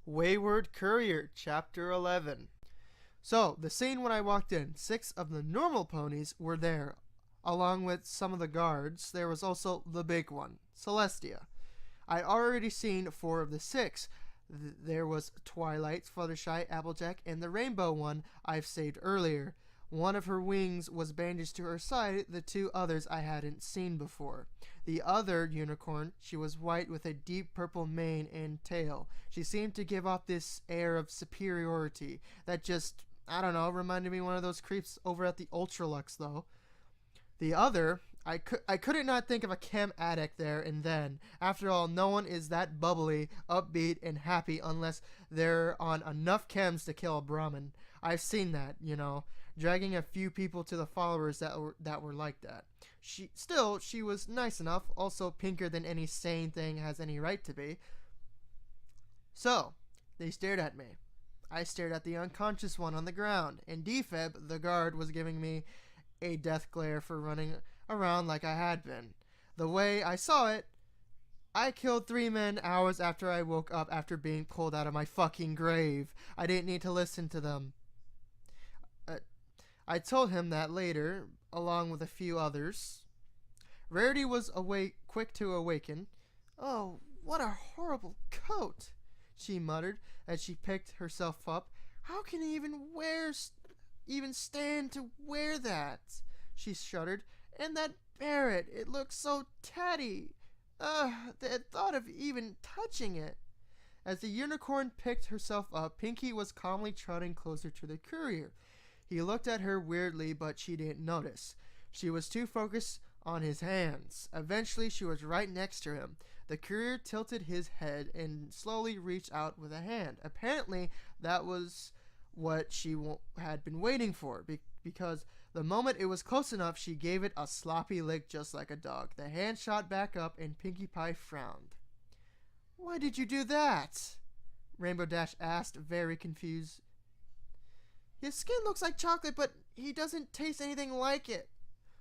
Wayward Courier, Chapter 11. So, the scene when I walked in, 6 of the normal ponies were there, along with some of the guards. There was also the big one, Celestia. I'd already seen 4 of the 6. There was Twilight, Fluttershy, Applejack, and the rainbow one I've saved earlier. One of her wings was bandaged to her side, the 2 others I hadn't seen before. The other unicorn, she was white with a deep purple mane and tail. She seemed to give off this air of superiority that just, I don't know, reminded me of one of those creeps over at the Ultralux though. The other, I couldn't not think of a chem addict there and then. After all, no one is that bubbly, upbeat, and happy unless they're on enough chems to kill a Brahmin. I've seen that, dragging a few people to the followers that were like that. She was nice enough, also pinker than any sane thing has any right to be. So, they stared at me. I stared at the unconscious one on the ground, and Defeb, the guard, was giving me a death glare for running around like I had been. The way I saw it, I killed 3 men hours after I woke up after being pulled out of my fucking grave. I didn't need to listen to them. I told him that later, along with a few others. Rarity was quick to awaken. "Oh, what a horrible coat," she muttered as she picked herself up. "How can he even stand to wear that?" She shuddered. "And that parrot, it looks so tatty. The thought of even touching it." As the unicorn picked herself up, Pinkie was calmly trotting closer to the courier. He looked at her weirdly, but she didn't notice. She was too focused on his hands. Eventually, she was right next to him. The courier tilted his head and slowly reached out with a hand. Apparently, that was what she had been waiting for, because the moment it was close enough, she gave it a sloppy lick just like a dog. The hand shot back up, and Pinkie Pie frowned. "Why did you do that?" Rainbow Dash asked, very confused. "His skin looks like chocolate, but he doesn't taste anything like it,"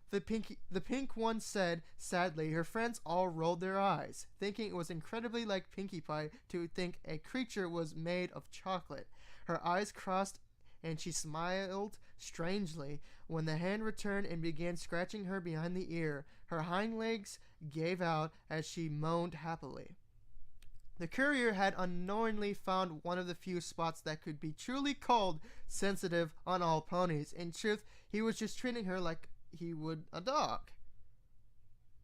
the pink one said sadly. Her friends all rolled their eyes, thinking it was incredibly like Pinkie Pie to think a creature was made of chocolate. Her eyes crossed and she smiled strangely when the hand returned and began scratching her behind the ear. Her hind legs gave out as she moaned happily. The courier had unknowingly found one of the few spots that could be truly called sensitive on all ponies. In truth, he was just treating her like he would a dog.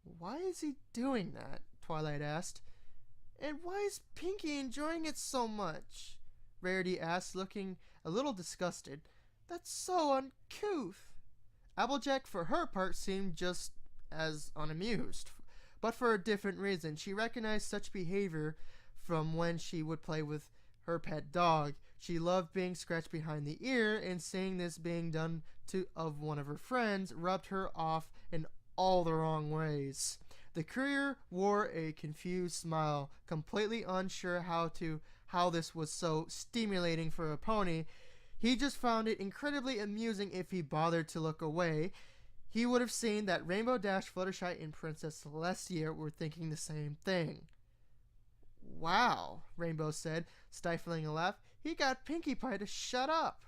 "Why is he doing that?" Twilight asked. "And why is Pinkie enjoying it so much?" Rarity asked, looking a little disgusted. "That's so uncouth." Applejack, for her part, seemed just as unamused, but for a different reason. She recognized such behavior from when she would play with her pet dog. She loved being scratched behind the ear, and seeing this being done of one of her friends rubbed her off in all the wrong ways. The courier wore a confused smile, completely unsure how this was so stimulating for a pony. He just found it incredibly amusing. If he bothered to look away, he would have seen that Rainbow Dash, Fluttershy, and Princess Celestia were thinking the same thing. "Wow," Rainbow said, stifling a laugh. "He got Pinkie Pie to shut up."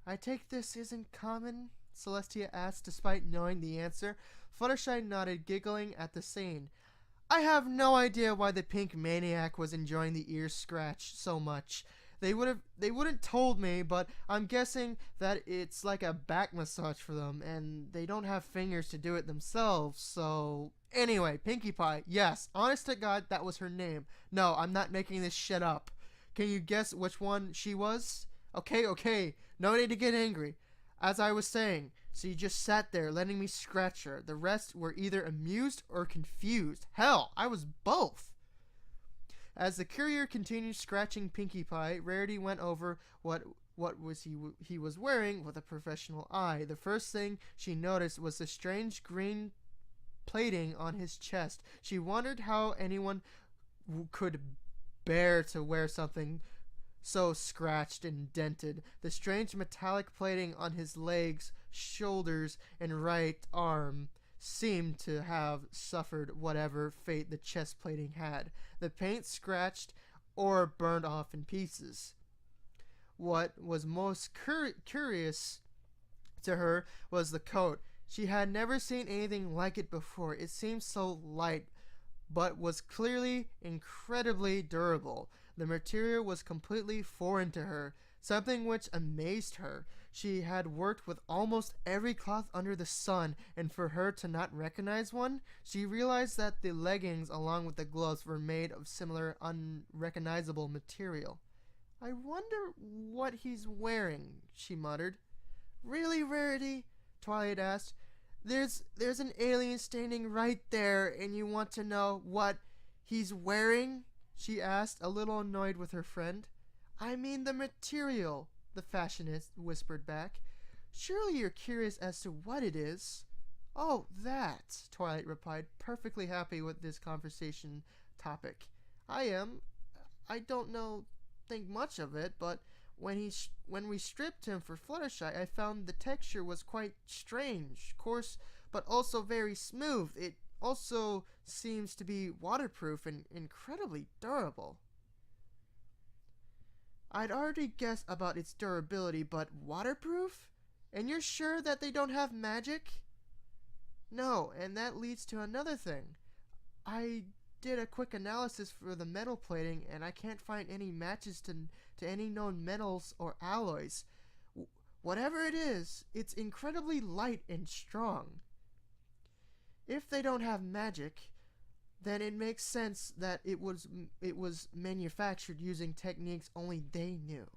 "I take this isn't common?" Celestia asked, despite knowing the answer. Fluttershy nodded, giggling at the scene. "I have no idea why the pink maniac was enjoying the ear scratch so much. They wouldn't told me, but I'm guessing that it's like a back massage for them, and they don't have fingers to do it themselves, so... Anyway, Pinkie Pie, yes, honest to God, that was her name. No, I'm not making this shit up. Can you guess which one she was? Okay, no need to get angry. As I was saying, she just sat there letting me scratch her. The rest were either amused or confused. Hell, I was both." As the courier continued scratching Pinkie Pie, Rarity went over what he was wearing with a professional eye. The first thing she noticed was the strange green plating on his chest. She wondered how anyone could bear to wear something so scratched and dented. The strange metallic plating on his legs, shoulders, and right arm seemed to have suffered whatever fate the chest plating had. The paint scratched or burned off in pieces. What was most curious to her was the coat. She had never seen anything like it before. It seemed so light, but was clearly incredibly durable. The material was completely foreign to her, something which amazed her. She had worked with almost every cloth under the sun, and for her to not recognize one, she realized that the leggings along with the gloves were made of similar unrecognizable material. "I wonder what he's wearing," she muttered. "Really, Rarity?" Twilight asked. There's an alien standing right there, and you want to know what he's wearing?" she asked, a little annoyed with her friend. "I mean the material," the fashionist whispered back. "Surely you're curious as to what it is." "Oh, that," Twilight replied, perfectly happy with this conversation topic. "I am. I don't think much of it, but when we stripped him for Fluttershy, I found the texture was quite strange, coarse, but also very smooth. It also seems to be waterproof and incredibly durable." "I'd already guessed about its durability, but waterproof? And you're sure that they don't have magic?" "No, and that leads to another thing. I did a quick analysis for the metal plating, and I can't find any matches to any known metals or alloys. Whatever it is, it's incredibly light and strong. If they don't have magic, then it makes sense that it was manufactured using techniques only they knew."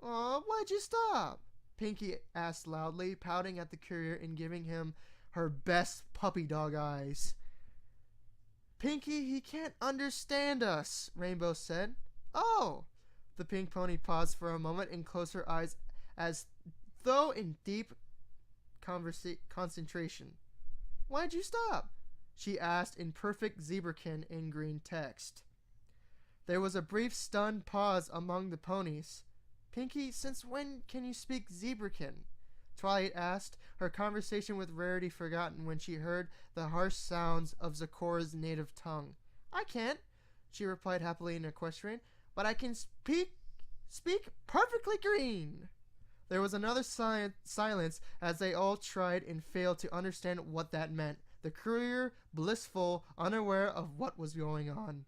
"Aw, why'd you stop?" Pinkie asked loudly, pouting at the courier and giving him her best puppy dog eyes. "Pinkie, he can't understand us," Rainbow said. "Oh!" The pink pony paused for a moment and closed her eyes as though in deep concentration. "Why'd you stop?" she asked in perfect zebrakin in green text. There was a brief stunned pause among the ponies. "Pinkie, since when can you speak zebrakin?" Twilight asked, her conversation with Rarity forgotten when she heard the harsh sounds of Zeccora's native tongue. "I can't," she replied happily in equestrian, "but I can speak perfectly green." There was another silence as they all tried and failed to understand what that meant. The courier, blissful, unaware of what was going on.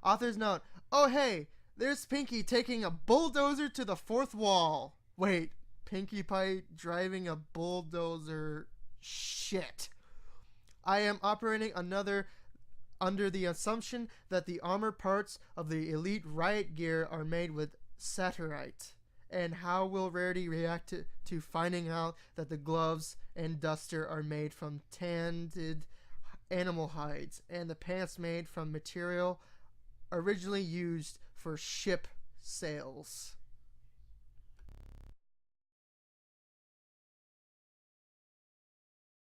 Author's note: "Oh hey, there's Pinkie taking a bulldozer to the fourth wall." Wait, Pinkie Pie driving a bulldozer? Shit. I am operating under the assumption that the armor parts of the elite riot gear are made with saturite. And how will Rarity react to finding out that the gloves and duster are made from tanned animal hides, and the pants made from material originally used for ship sails?